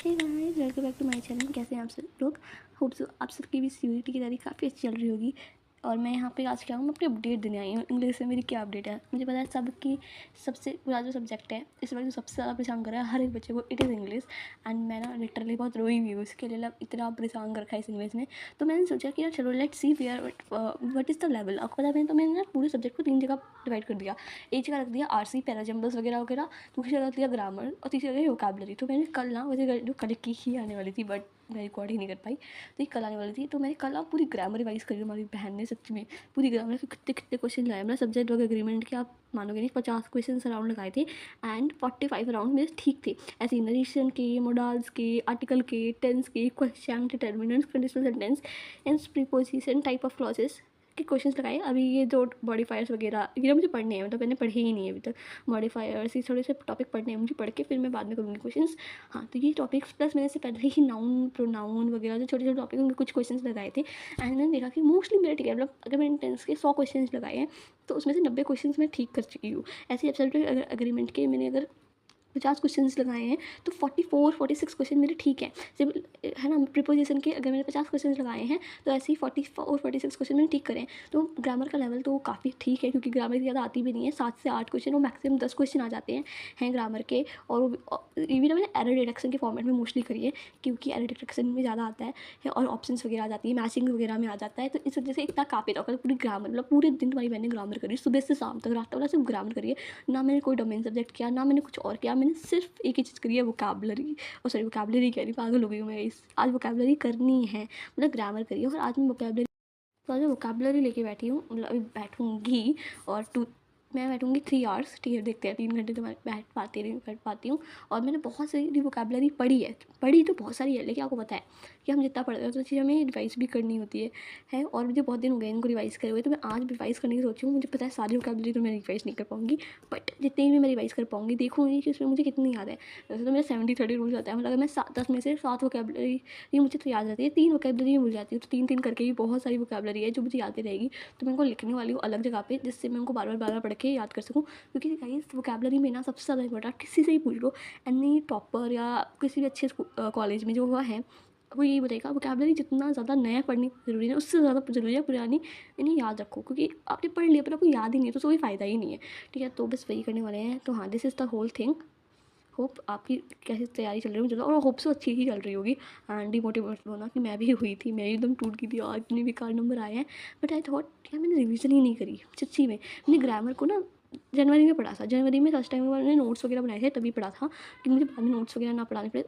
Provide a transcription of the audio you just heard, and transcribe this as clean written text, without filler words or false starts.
Hey guys, welcome back to my channel. कैसे हैं आप सब लोग? होप सो आप सबकी भी सीयूईटी की तैयारी काफ़ी अच्छी चल रही होगी। और मैं यहाँ पे आज क्या हूँ, मैं अपनी अपडेट देने आई हूँ। इंग्लिश में मेरी क्या अपडेट है मुझे पता है। सबकी सबसे बुरा जो सब्जेक्ट है इस वक्त जो सबसे ज़्यादा परेशान कर रहा है हर एक बच्चे को, इट इज़ इंग्लिश। एंड मैं ना लिटरली बहुत रोई हुई हूँ इसके लिए, इतना परेशान कर रखा है इस इंग्लिश ने। तो मैंने सोचा कि यार चलो let's see where what is the level. आपको पता है, मैंने ना पूरे सब्जेक्ट को 3 जगह डिवाइड कर दिया। एक जगह रख दिया आरसी, पैराजम्बल्स वगैरह वगैरह। दूसरी जगह रख दिया ग्रामर और तीसरी जगह वोकैबुलरी। तो मैंने कल ना वैसे जो कल की ही आने वाली थी, बट मैं रिकॉर्ड ही नहीं कर पाई, तो ये कल आने वाली थी। तो मैंने कल ना पूरी ग्रामर रिवाइज़ करी हमारी बहन ने, सच में पूरी ग्रामर के कितने कितने क्वेश्चन लाए। मेरा सब्जेक्ट वर्क एग्रीमेंट के आप मानोगे नहीं, 50 क्वेश्चन अराउंड लगाए थे एंड 45 अराउंड मेरे ठीक थे। ऐसे नरेशन के, मोडाल्स के, आर्टिकल के, टेंस के, question, determinants, conditional sentence and preposition, type of clauses के क्वेश्चंस लगाए। अभी ये जो मॉडिफायर्स वगैरह ये ना मुझे पढ़ने हैं, मतलब मैंने पढ़े ही नहीं है अभी तक। मॉडिफायर्स ये थोड़े से टॉपिक पढ़ने हैं मुझे, पढ़ के फिर मैं बाद में करूँगी क्वेश्चंस। हाँ, तो ये टॉपिक्स प्लस मैंने इससे पहले ही नाउन, प्रोनाउन वगैरह जो छोटे छोटे टॉपिक उनके कुछ क्वेश्चंस लगाए थे। एंड मैंने देखा कि मोस्टली मेरे ठीक है, मतलब अगर मैंने टेंस के 100 क्वेश्चन लगाए हैं तो उसमें से 90 क्वेश्चन मैं ठीक कर चुकी हूँ। ऐसे एब्सोल्यूट एग्रीमेंट के मैंने अगर 50 क्वेश्चंस लगाए हैं तो 44-46 क्वेश्चन मेरे ठीक है। सिर्फ है ना, प्रिपोजिशन के अगर मैंने 50 क्वेश्चन लगाए हैं तो ऐसे ही 44-46 क्वेश्चन मैंने ठीक करे हैं। तो ग्रामर का लेवल तो काफ़ी ठीक है, क्योंकि ग्रामर की ज़्यादा आती भी नहीं है। 7 से 8 क्वेश्चन और मैक्सिमम 10 क्वेश्चन आ जाते हैं ग्रामर के। और इवन मैंने एरर डिडक्शन के फॉर्मेट में मोस्टली करी है, क्योंकि एरर डिडक्शन में ज़्यादा आता है और ऑप्शन वगैरह आ जाती है, मैचिंग वगैरह में आ जाता है। तो इस वजह से इतना काफ़ी था कल पूरी ग्रामर, मतलब पूरे दिन तुम्हारी मैंने ग्रामर करी, सुबह से शाम तक, रात तक सिर्फ ग्रामर करी है। ना मैंने कोई डोमेन सब्जेक्ट किया, ना मैंने कुछ और किया। मैंने सिर्फ एक ही चीज़ करी है, वोकैबुलरी। और सॉरी, वोकैबुलरी कह रही, पागल हो गई हूँ मैं इस, आज वोकैबुलरी करनी है, मतलब ग्रामर करी है। और आज मैं वोकैबुलरी, तो आज मैं वोकैबुलरी लेके बैठी हूँ, मतलब अभी बैठूँगी। और मैं बैठूँगी 3 आवर्स, ठीक है, देखते हैं 3 घंटे तो मैं बैठ पाती हूँ। और मैंने बहुत सारी वोकैबुलरी पढ़ी तो बहुत सारी है, लेकिन आपको पता है कि हम जितना पढ़ते हैं तो चीज़ हमें रिवाइज़ भी करनी होती है। और मुझे बहुत दिन हो गए इनको रिवाइज़ करे हुए, तो मैं आज रिवाइज़ करने की सोची हूँ। मुझे पता है सारी वोकैबुलरी तो मैं रिवाइज़ नहीं कर पाऊँगी, बट जितनी भी मैं रिवाइज़ कर पाऊँगी देखूँगी कि उसमें मुझे कितनी याद है। वैसे तो मेरा 70-30 रूल होता है, मतलब अगर मैं 10 में से 7 वोकैबुलरी ये मुझे तो याद रहती है, 3 वोकैबुलरी भूल जाती हूँ। तो 3-3 करके ही बहुत सारी वोकैबुलरी है जो मुझे याद रहेगी। तो मैं उनको लिखने वाली हूँ अलग जगह पे, जिससे मैं उनको बार बार पढ़ के याद कर सकूँ। क्योंकि गाइस वोकैबुलरी में ना सबसे ज़्यादा इंपॉर्टेंट, किसी से ही पूछ लो, एनी टॉपर या किसी भी अच्छे कॉलेज में जो हुआ है, वो यही बताएगा वोकैबुलरी जितना ज़्यादा नया पढ़नी ज़रूरी है उससे ज़्यादा ज़रूरी है पुरानी इन्हें याद रखो। क्योंकि आपने पढ़ लिया पर आपको याद ही नहीं है तो कोई फ़ायदा ही नहीं है, ठीक है। तो बस वही करने वाले हैं। तो हाँ, this is the whole thing. Hope आपकी कैसी तैयारी चल रही है मुझे, और होप सो अच्छी ही चल रही होगी। एंड डिमोटिवेट होना कि मैं भी हुई थी, मैं एकदम टूट गई थी और इतने बेकार नंबर आए हैं। बट आई थॉट यार मैंने रिवीजन ही नहीं करी सच्ची में। मैंने ग्रामर को ना जनवरी में पढ़ा था, जनवरी में फर्स्ट टाइम मैंने नोट्स वगैरह बनाए थे तभी पढ़ा था, कि मुझे बाद में नोट्स वगैरह ना पढ़ाने पड़े।